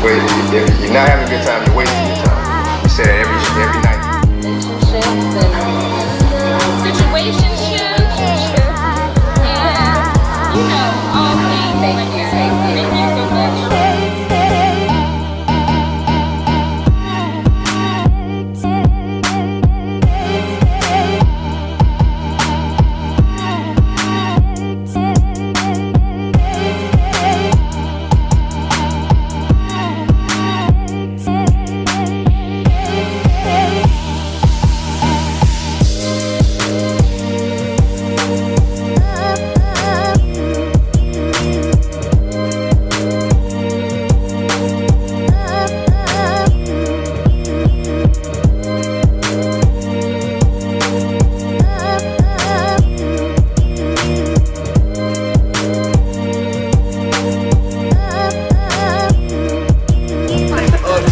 But if you're not having a good time, you're wasting your time. You say that every night. Relationships and situationships and all things Thank like you. that. Thank you. Thank you so much.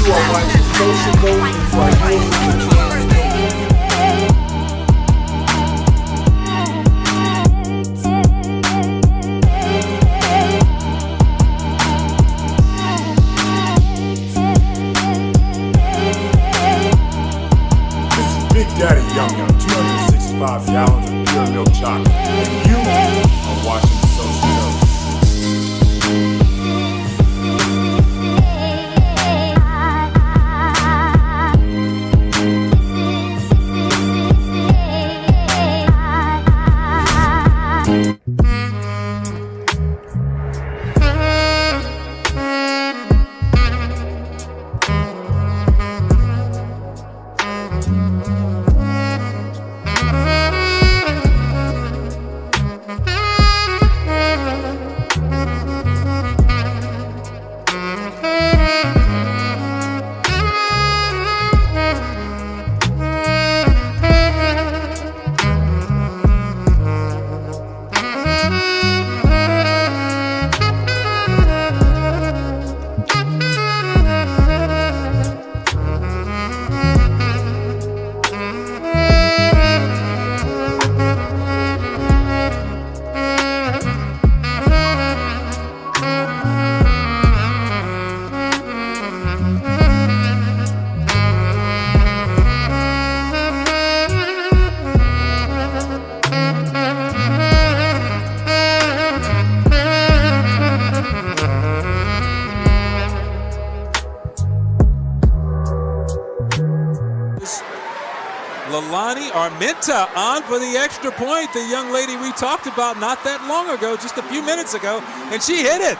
You are watching Social Motion for you. This is Big Daddy Yum Yum, 265 gallons of pure milk chocolate. And you are watching the Social Motion. Leilani Armenta on for the extra point. The young lady we talked about not that long ago, just a few minutes ago, and she hit it.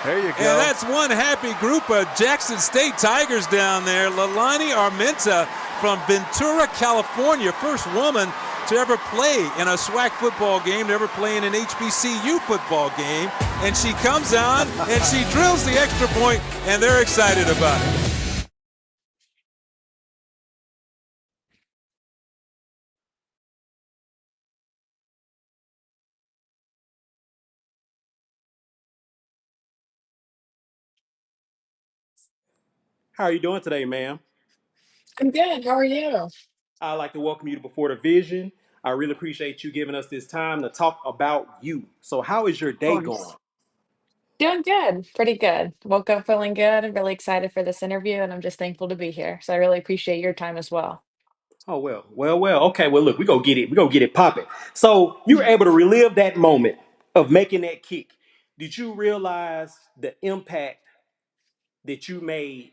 There you go. And that's one happy group of Jackson State Tigers down there. Leilani Armenta from Ventura, California, first woman to ever play in a SWAC football game, to ever play in an HBCU football game. And she comes on and she drills the extra point, and they're excited about it. How are you doing today, ma'am? I'm good. How are you? I'd like to welcome you to Before the Vision. I really appreciate you giving us this time to talk about you. So, how is your Of day going? course. Doing good. Pretty good. Woke up feeling good. I'm really excited for this interview, and I'm just thankful to be here. So I really appreciate your time as well. Oh well. Okay, well look, we go get it. We go get it popping. So you were able to relive that moment of making that kick. Did you realize the impact that you made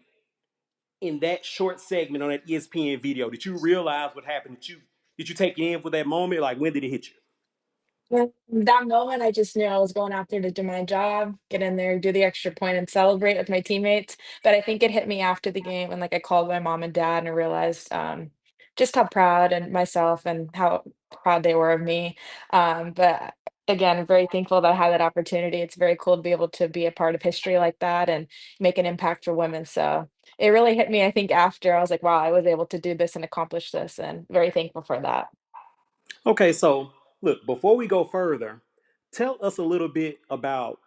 in that short segment on that ESPN video? Did you realize what happened? Did you take it in for that moment? Like when did it hit you? Well, that moment, I just knew I was going out there to do my job, get in there, do the extra point, and celebrate with my teammates. But I think it hit me after the game, and like I called my mom and dad, and I realized just how proud and myself and how proud they were of me. But again, I'm very thankful that I had that opportunity. It's very cool to be able to be a part of history like that and make an impact for women. So it really hit me. I think after I was like, wow, I was able to do this and accomplish this, and very thankful for that. Okay, so look, before we go further, tell us a little bit about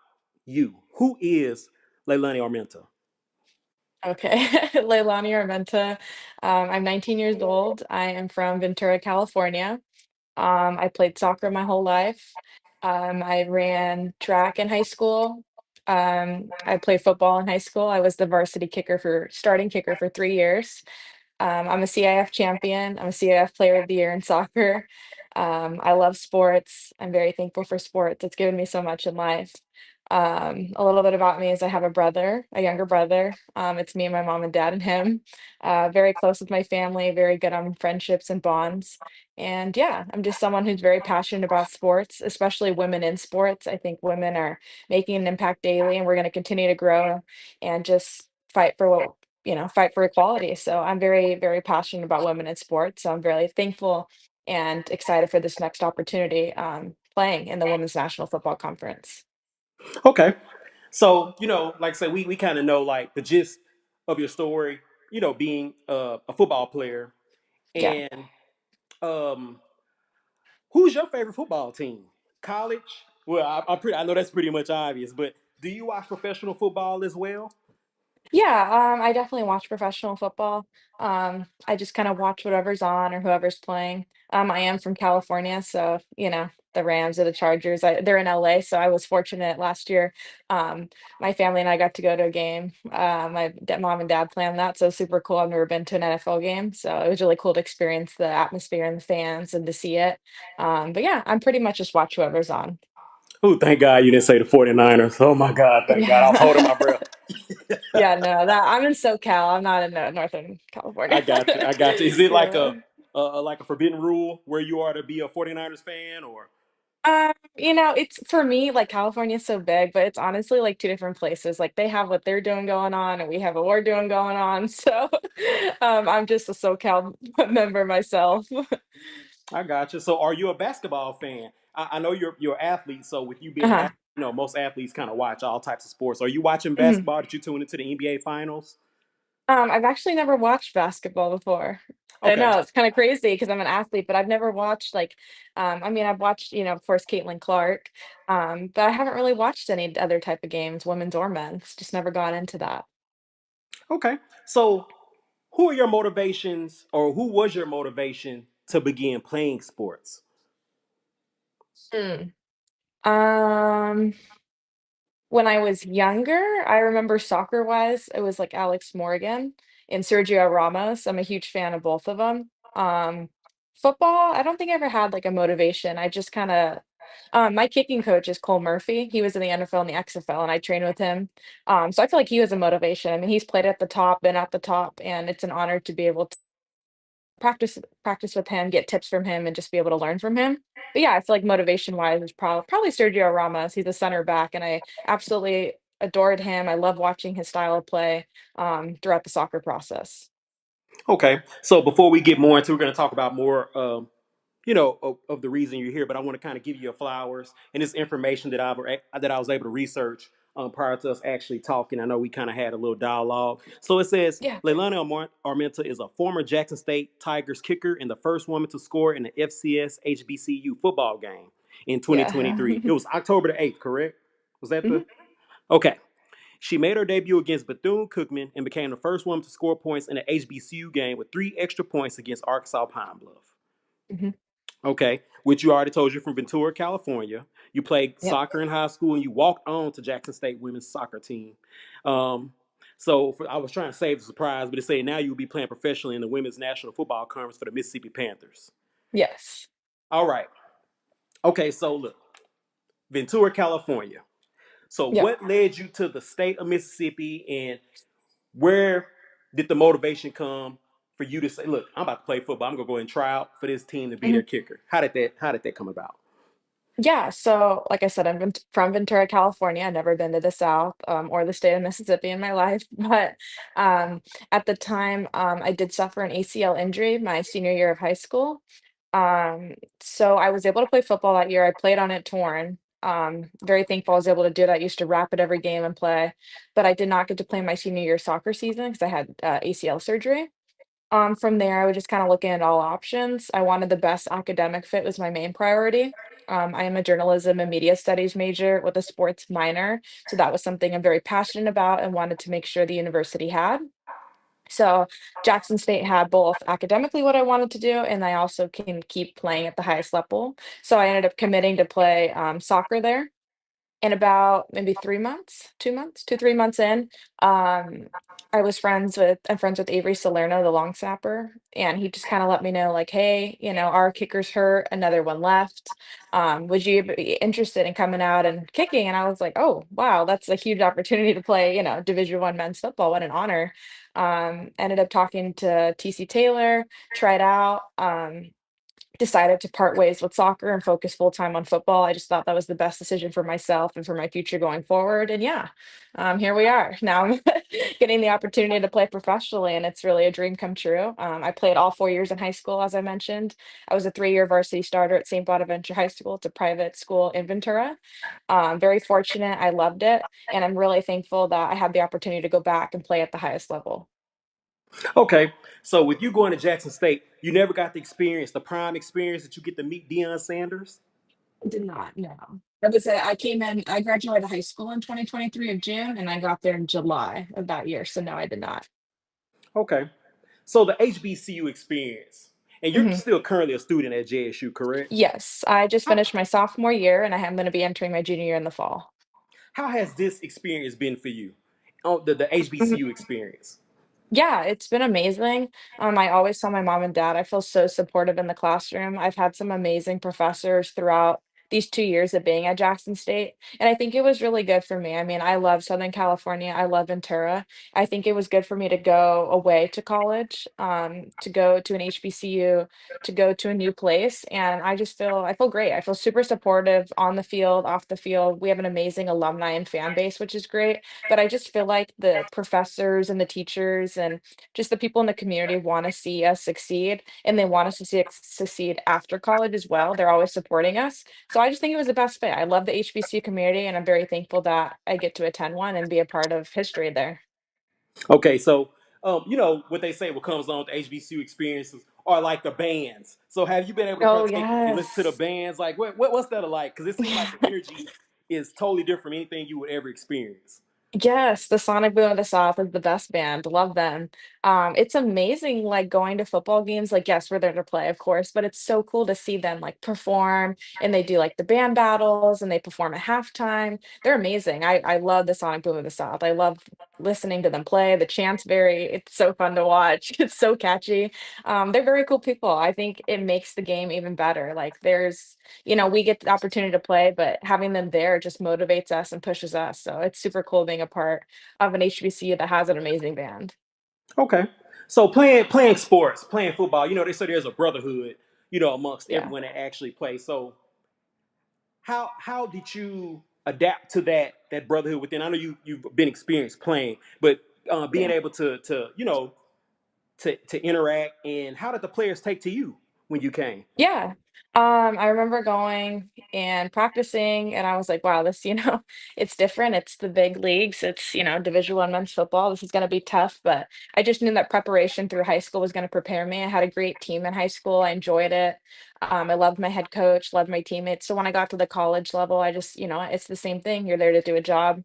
you. Who is Leilani Armenta? Okay, Leilani Armenta. I'm 19 years old. I am from Ventura, California. I played soccer my whole life. I ran track in high school. I played football in high school. I was the varsity kicker for starting kicker for 3 years. I'm a CIF champion. I'm a CIF Player of the Year in soccer. I love sports. I'm very thankful for sports. It's given me so much in life. A little bit about me is I have a brother, a younger brother. It's me and my mom and dad and him. Very close with my family, very good on friendships and bonds. And yeah, I'm just someone who's very passionate about sports, especially women in sports. I think women are making an impact daily, and we're going to continue to grow and just fight for what fight for equality. So I'm very, very passionate about women in sports. So I'm very thankful and excited for this next opportunity playing in the Women's National Football Conference. Okay. So, like I said, we kind of know like the gist of your story, being a football player. Yeah. And um, who's your favorite football team? College? Well, I know that's pretty much obvious, but do you watch professional football as well? Yeah, I definitely watch professional football. I just kind of watch whatever's on or whoever's playing. I am from California, so the Rams or the Chargers. They're in LA, so I was fortunate last year. Um, my family and I got to go to a game. Mom and dad planned that, so super cool. I've never been to an NFL game, so it was really cool to experience the atmosphere and the fans and to see it. But yeah, I'm pretty much just watch whoever's on. Oh, thank God you didn't say the 49ers. Oh my God, thank God. I was holding my breath. Yeah, no, that I'm in SoCal. I'm not in Northern I California. got you. I got you. Is it like Yeah. a forbidden rule where you are to be a 49ers fan or It's for me, like California's so big, but it's honestly like two different places. Like they have what they're doing going on, and we have what we're doing going on. So, I'm just a SoCal member myself. I got you. So, are you a basketball fan? I know you're an athlete. So, with you being an Uh-huh. athlete, most athletes kind of watch all types of sports. Are you watching Mhm. basketball? Did you tune into the NBA finals? I've actually never watched basketball before. I Okay. know it's kind of crazy because I'm an athlete, but I've never watched like, I mean, I've watched, of course, Caitlin Clark, but I haven't really watched any other type of games, women's or men's. Just never got into that. Okay. So, who are your motivations, or who was your motivation to begin playing sports? Hmm. Um, When I was younger, I remember soccer-wise, it was like Alex Morgan and Sergio Ramos. I'm a huge fan of both of them. Football, I don't think I ever had like a motivation. I just kinda my kicking coach is Cole Murphy. He was in the NFL and the XFL, and I trained with him. So I feel like he was a motivation. I mean, he's played at the top, been at the top, and it's an honor to be able practice with him, get tips from him, and just be able to learn from him. But yeah, I feel like motivation wise is probably Sergio Ramos. He's a center back, and I absolutely adored him. I love watching his style of play throughout the soccer process. Okay. So, before we get more into, we're going to talk about more of the reason you're here, but I want to kind of give you your flowers and this information that I was able to research prior to us actually talking. I know we kind of had a little dialogue. So it says Yeah, Leilani Armenta is a former Jackson State Tigers kicker and the first woman to score in the FCS HBCU football game in yeah. 2023. It was October the 8th, correct? Was that Mhm, the okay? She made her debut against Bethune-Cookman and became the first woman to score points in an HBCU game with 3 extra points against Arkansas Pine Bluff. mhm. Okay, which you already told you from Ventura, California. You played Yep. soccer in high school and you walked on to Jackson State women's soccer team. Um, I was trying to save the surprise, but it said now you'll be playing professionally in the Women's National Football Conference for the Mississippi Panthers. Yes. All right. Okay, so look, Ventura, California. So Yep. what led you to the state of Mississippi and where did the motivation come for you to say, look, I'm about to play football. I'm gonna go and try out for this team to be their Mhm. kicker? How did that come about? Yeah, so like I said, I'm from Ventura, California. I've never been to the South or the state of Mississippi in my life, but um, at the time, I did suffer an ACL injury my senior year of high school. So I was able to play football that year. I played on it torn. Very thankful I was able to do that. Used to wrap it every game and play, but I did not get to play my senior year soccer season because I had ACL surgery. From there, I was just kinda looking at all options. I wanted the best academic fit was my main priority. I am a journalism and media studies major with a sports minor, so that was something I'm very passionate about and wanted to make sure the university had. So, Jackson State had both academically what I wanted to do, and I also can keep playing at the highest level. So I ended up committing to play, soccer there. And about maybe 3 months, 2 months, 2, 3 months in, um, I'm friends with Avery Salerno, the long snapper, and he just kind of let me know, like, hey, our kicker's hurt, another one left. Would you be interested in coming out and kicking? And I was like, oh, wow, that's a huge opportunity to play, Division I men's football. What an honor. Ended up talking to TC Taylor, tried out. Decided to part ways with soccer and focus full time on football. I just thought that was the best decision for myself and for my future going forward. And yeah, here we are. Now I'm getting the opportunity to play professionally, and it's really a dream come true. I played all 4 years in high school, as I mentioned. I was a 3-year varsity starter at St. Bonaventure High School. It's a private school in Ventura. Very fortunate. I loved it. And I'm really thankful that I had the opportunity to go back and play at the highest level. Okay, so with you going to Jackson State, you never got the experience, the prime experience that you get to meet Deion Sanders. Did not, no. I came in, I graduated high school in 2023 of June, and I got there in July of that year. So no, I did not. Okay, so the HBCU experience, and you're Mhm. still currently a student at JSU, correct? Yes, I just How, finished my sophomore year, and I'm going to be entering my junior year in the fall. how has this experience been for you? Oh, the HBCU experience. Yeah, it's been amazing. I always tell my mom and dad, I feel so supported in the classroom. I've had some amazing professors throughout these 2 years of being at Jackson State. And I think it was really good for me. I mean, I love Southern California. I love Ventura. I think it was good for me to go away to college, to go to an HBCU, to go to a new place. And I feel great. I feel super supportive on the field, off the field. We have an amazing alumni and fan base, which is great, but I just feel like the professors and the teachers and just the people in the community want to see us succeed, and they want us to see us succeed after college as well. They're always supporting us. So I just think it was the best fit. I love the HBCU community, and I'm very thankful that I get to attend one and be a part of history there. Okay, so you know what they say, what comes on with the HBCU experiences are like the bands. So have you been able to Oh, partake and listen to the yes. bands? Like what's that like? Because it seems like the energy is totally different from anything you would ever experience. Yes, the Sonic Boom of the South is the best band, love them. It's amazing, like, going to football games, like, yes, we're there to play, of course, but it's so cool to see them, like, perform, and they do, like, the band battles, and they perform at halftime. They're amazing. I love the Sonic Boom of the South. I love listening to them play. The chant's it's so fun to watch. It's so catchy. They're very cool people. I think it makes the game even better. Like, we get the opportunity to play, but having them there just motivates us and pushes us. So it's super cool being a part of an HBCU that has an amazing band. Okay. So playing sports, playing football, you know, they say there's a brotherhood, you know, amongst Yeah. everyone that actually plays. So how did you adapt to that brotherhood within? I know you've been experienced playing, but being Yeah. able to you know to interact, and how did the players take to you when you came? Yeah. I remember going and practicing, and I was like, wow, this, it's different. It's the big leagues. It's, Division I men's football. This is going to be tough, but I just knew that preparation through high school was going to prepare me. I had a great team in high school. I enjoyed it. I loved my head coach, loved my teammates. So when I got to the college level, I just, it's the same thing. You're there to do a job.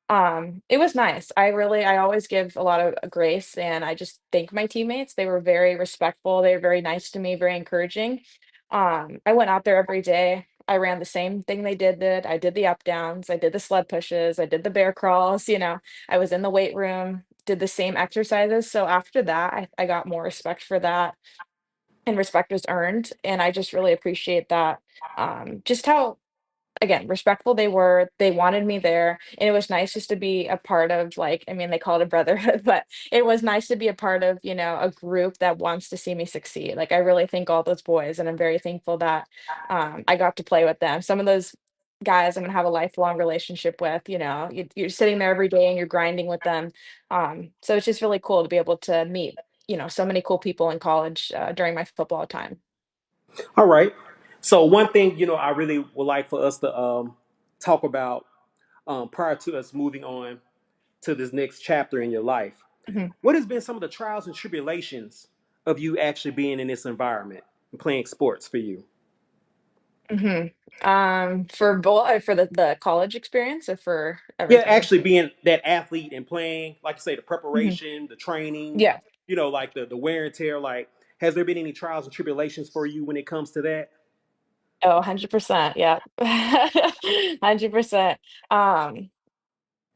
It was nice. I always give a lot of grace, and I just thank my teammates. They were very respectful. They were very nice to me, very encouraging. I went out there every day. I ran the same thing they did. I did the up downs, I did the sled pushes, I did the bear crawls, I was in the weight room, did the same exercises. So after that, I got more respect for that, and respect was earned. And I just really appreciate that. Just how, again, respectful they were. They wanted me there, and it was nice just to be a part of, like, I mean, they call it a brotherhood, but it was nice to be a part of, a group that wants to see me succeed. Like, I really thank all those boys, and I'm very thankful that I got to play with them. Some of those guys I'm gonna have a lifelong relationship with. You're sitting there every day and you're grinding with them. So it's just really cool to be able to meet, so many cool people in college during my football time. All right. So one thing, you know, I really would like for us to talk about prior to us moving on to this next chapter in your life. Mhm. What has been some of the trials and tribulations of you actually being in this environment and playing sports for you? Mhm. For the college experience or for Yeah, everything? actually being that athlete and playing, like you say, the Mhm. preparation, the training, Yeah. you know, like the wear and tear. Like, has there been any trials and tribulations for you when it comes to that? Oh, 100%. Yeah. 100%. Um,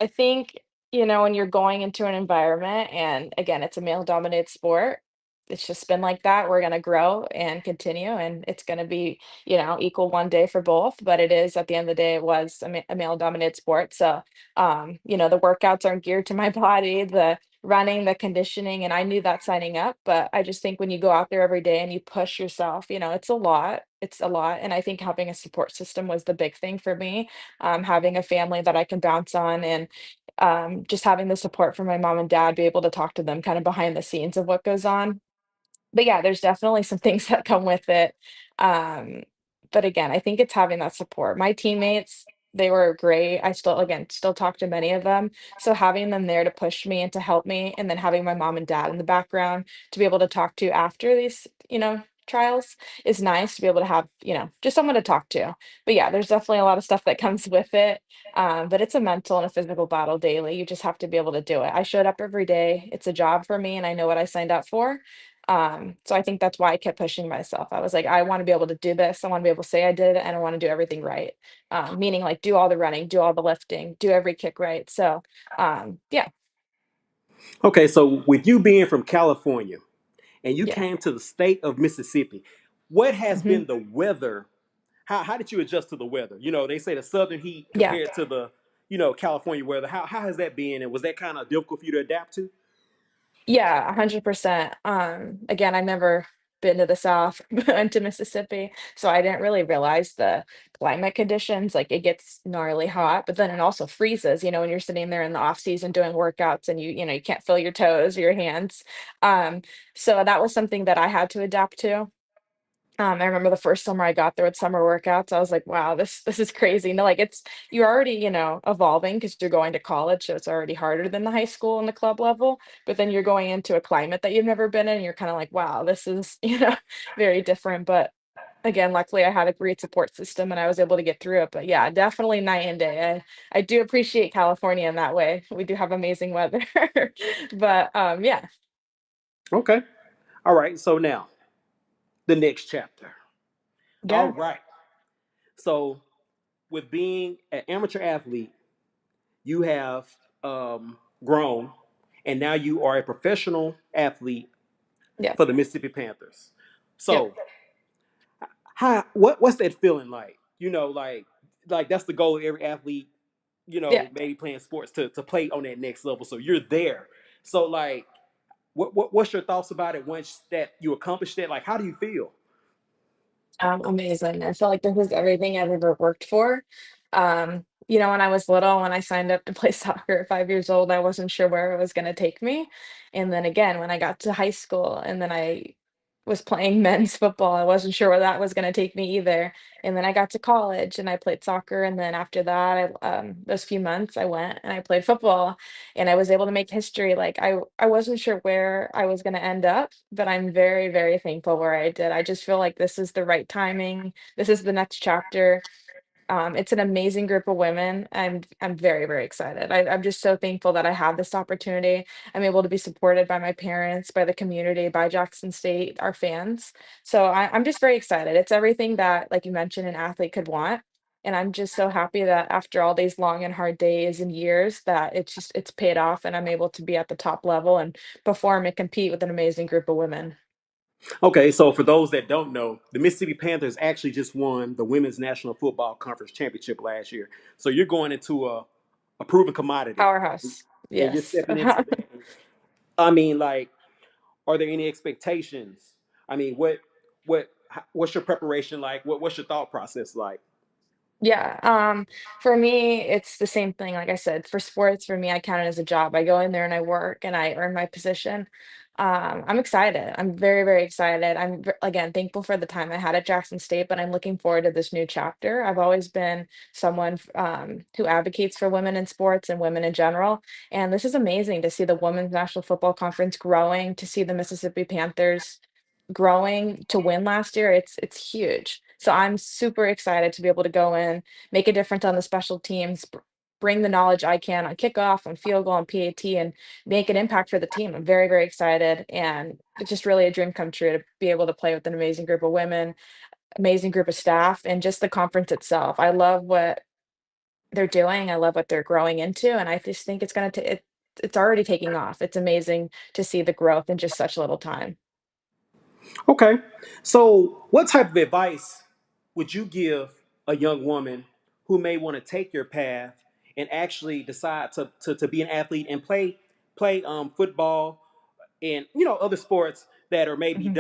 I think, when you're going into an environment and again, it's a male dominated sport, it's just been like that. We're going to grow and continue, and it's going to be, equal one day for both. But it is, at the end of the day, it was a male dominated sport. So, the workouts aren't geared to my body, the running, the conditioning, and I knew that signing up. But I just think when you go out there every day and you push yourself, it's a lot. It's a lot. And I think having a support system was the big thing for me. Having a family that I can bounce on, and just having the support from my mom and dad, be able to talk to them kind of behind the scenes of what goes on. But yeah, there's definitely some things that come with it. Um, but again, I think it's having that support. My teammates, they were great. I still, again, still talk to many of them. So having them there to push me and to help me, and then having my mom and dad in the background to be able to talk to after these, trials is nice to be able to have, just someone to talk to. But yeah, there's definitely a lot of stuff that comes with it. But it's a mental and a physical battle daily. You just have to be able to do it. I showed up every day. It's a job for me, and I know what I signed up for. So I think that's why I kept pushing myself. I was like, I want to be able to do this. I want to be able to say I did it, and I want to do everything right. Meaning like do all the running, do all the lifting, do every kick right. So yeah, Okay, so with you being from California and you yeah. came to the state of Mississippi, what has Hmm. been the weather? How did you adjust to the weather? You know, they say the southern heat Yeah. compared to the, California weather. How has that been? And was that kind of difficult for you to adapt to? Yeah, 100%. Again, I've never been to the South, went to Mississippi, so I didn't really realize the climate conditions. Like it gets gnarly hot, but then it also freezes, when you're sitting there in the off season doing workouts and you can't feel your toes or your hands. Um, so that was something that I had to adapt to. I remember the first summer I got there with summer workouts, I was like, "Wow, this is crazy." No, like you're already, evolving because you're going to college, so it's already harder than the high school and the club level. But then you're going into a climate that you've never been in, and you're kind of like, "Wow, this is, very different." But again, luckily I had a great support system and I was able to get through it. But yeah, definitely night and day. I do appreciate California in that way. We do have amazing weather. But yeah, Okay. All right. So now the next chapter. All yeah, right. So with being an amateur athlete, you have grown, and now you are a professional athlete yeah, for the Mississippi Panthers. yep, So what's that feeling like? Like that's the goal of every athlete, yeah. maybe playing sports to play on that next level. So you're there. So like what's your thoughts about it once that you accomplished it? Like how do you feel? Amazing. I feel like this is everything I've ever worked for. When I was little, when I signed up to play soccer at 5 years old, I wasn't sure where it was going to take me. And then again, when I got to high school and then I was playing men's football, I wasn't sure where that was going to take me either. And then I got to college and I played soccer. And then after that, those few months, I went and I played football, and I was able to make history. Like I wasn't sure where I was going to end up, but I'm very, very thankful where I did. I just feel like this is the right timing. This is the next chapter. It's an amazing group of women. I'm very, very excited. I'm just so thankful that I have this opportunity. I'm able to be supported by my parents, by the community, by Jackson State, our fans. So I'm just very excited. It's everything that, like you mentioned, an athlete could want. And I'm just so happy that after all these long and hard days and years, that it's paid off, and I'm able to be at the top level and perform and compete with an amazing group of women. Okay, so for those that don't know, the Mississippi Panthers actually just won the Women's National Football Conference Championship last year. So you're going into a proven commodity Powerhouse. and you're Yes. stepping into that. I mean, like, are there any expectations? I mean, what's your preparation like? What's your thought process like? Yeah, for me, it's the same thing. Like I said, for sports, for me, I count it as a job. I go in there and I work and I earn my position. I'm excited. I'm very, very excited. Again, thankful for the time I had at Jackson State, but I'm looking forward to this new chapter. I've always been someone who advocates for women in sports and women in general. And this is amazing to see the Women's National Football Conference growing, to see the Mississippi Panthers growing to win last year. It's huge. So I'm super excited to be able to go in, make a difference on the special teams, bring the knowledge I can on kickoff, on field goal, on PAT, and make an impact for the team. I'm very, very excited, and it's just really a dream come true to be able to play with an amazing group of women. amazing group of staff and just the conference itself. I love what they're doing. I love what they're growing into, and I just think it's gonna it's already taking off. It's amazing to see the growth in just such little time. Okay. So, what type of advice would you give a young woman who may want to take your path and actually decide to be an athlete and play football and other sports that are maybe Mhm,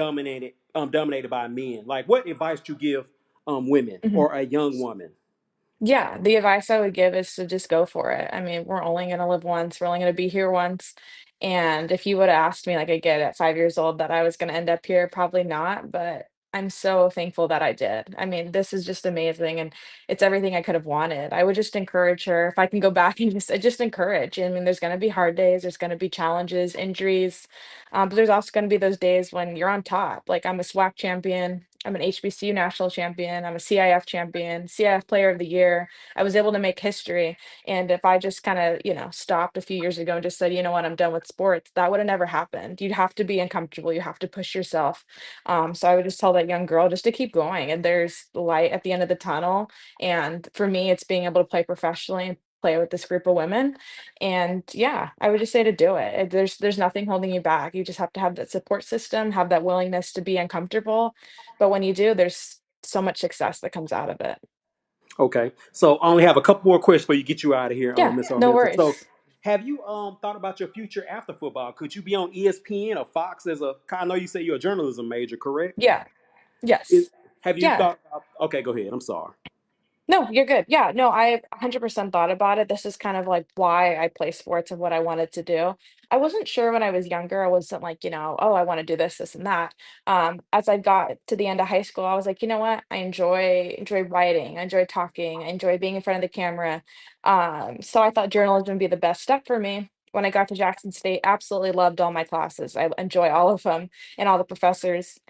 dominated by men? Like, what advice do you give women mhm. or a young woman? Yeah, the advice I would give is to just go for it. I mean, we're only gonna live once, we're only gonna be here once. And if you would have asked me like again at 5 years old that I was gonna end up here, probably not, but I'm so thankful that I did. I mean, this is just amazing and it's everything I could have wanted. I would just encourage her if I can go back and just encourage. I mean, there's gonna be hard days, there's gonna be challenges, injuries, but there's also gonna be those days when you're on top. Like I'm a SWAC champion, I'm an HBCU national champion, I'm a CIF champion, CIF player of the year. I was able to make history. And if I just kind of, stopped a few years ago and just said, you know what, I'm done with sports, that would have never happened. You'd have to be uncomfortable. You have to push yourself. So I would just tell that young girl just to keep going. And there's light at the end of the tunnel. And for me, it's being able to play professionally and play with this group of women. And yeah, I would just say to do it. There's nothing holding you back. You just have to have that support system, have that willingness to be uncomfortable. But when you do, there's so much success that comes out of it. Okay. So, I only have a couple more questions before you get you out of here, Yeah, Miss no Armenta. So, worries. have you thought about your future after football? Could you be on ESPN or Fox as a? I know you say you're a journalism major, correct? Yeah. Is, Yes. have you Yeah. thought about, okay, go ahead. I'm sorry. No, you're good. Yeah, no, I 100% thought about it. This is kind of like why I play sports and what I wanted to do. I wasn't sure when I was younger. I wasn't like, oh, I want to do this, this, and that. As I got to the end of high school, I was like, you know what? I enjoy writing. I enjoy talking. I enjoy being in front of the camera. So I thought journalism would be the best step for me. When I got to Jackson State, absolutely loved all my classes. I enjoy all of them and all the professors.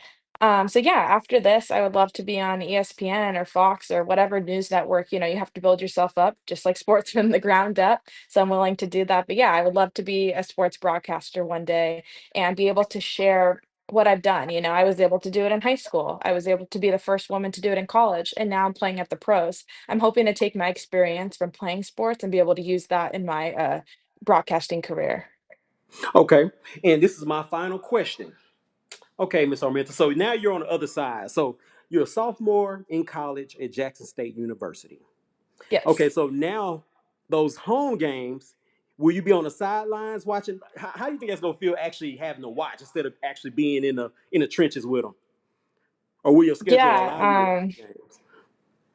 So yeah, after this, I would love to be on ESPN or Fox or whatever news network. You have to build yourself up just like sports from the ground up. So I'm willing to do that. But yeah, I would love to be a sports broadcaster one day and be able to share what I've done. I was able to do it in high school. I was able to be the first woman to do it in college, and now I'm playing at the pros. I'm hoping to take my experience from playing sports and be able to use that in my broadcasting career. Okay. And this is my final question. Okay, Miss Armenta. So now you're on the other side. So you're a sophomore in college at Jackson State University. Okay, Yes. so now those home games, will you be on the sidelines watching? How do you think that's gonna feel actually having to watch instead of actually being in the trenches with them? Or will your schedule Yeah. allow you to watch the games?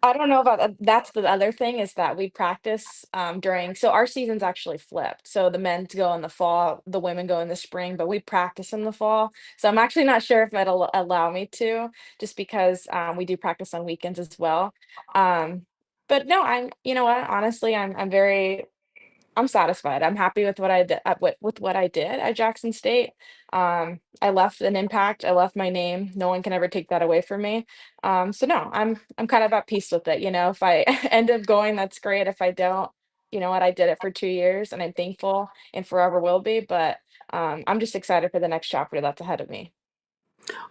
I don't know about that. That's the other thing is that we practice during, so our season's actually flipped. So the men's go in the fall, the women go in the spring, but we practice in the fall. So I'm actually not sure if it'll allow me to, just because we do practice on weekends as well. Um, but no, you know what? Honestly, I'm satisfied. I'm happy with what I did with what I did at Jackson State. I left an impact. I left my name. No one can ever take that away from me. So no, I'm kind of at peace with it. If I end up going, that's great. If I don't, you know what? I did it for 2 years, and I'm thankful and forever will be. But I'm just excited for the next chapter that's ahead of me.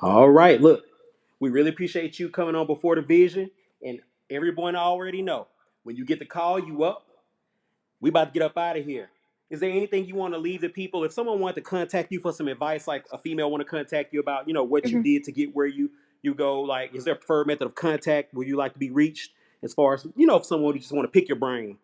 All right, look, we really appreciate you coming on before the vision, and everyone already know when you get the call, you up. We about to get up out of here. Is there anything you want to leave the people? If someone wanted to contact you for some advice, like a female want to contact you about, what you Mhm. did to get where you go, like, is there a preferred method of contact? Would you like to be reached? As far as if someone just want to pick your brain.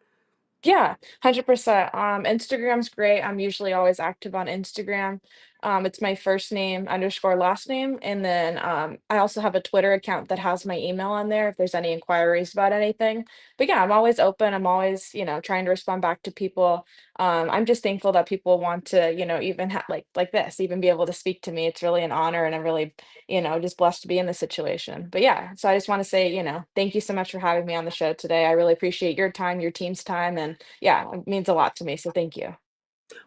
Yeah, 100%. Instagram's great. I'm usually always active on Instagram. It's my first name underscore last name. And then I also have a Twitter account that has my email on there if there's any inquiries about anything. But yeah, I'm always open. I'm always, trying to respond back to people. I'm just thankful that people want to, even like this, even be able to speak to me. It's really an honor, and I'm really, just blessed to be in this situation. But yeah, so I just want to say, thank you so much for having me on the show today. I really appreciate your time, your team's time, and yeah, it means a lot to me. So thank you.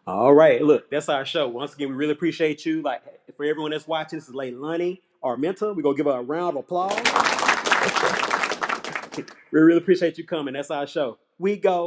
All right, look, that's our show. Once again, we really appreciate you. Like, for everyone that's watching, this is Leilani Armenta. We're gonna give her a round of applause. Thank you. We really appreciate you coming. That's our show. We go.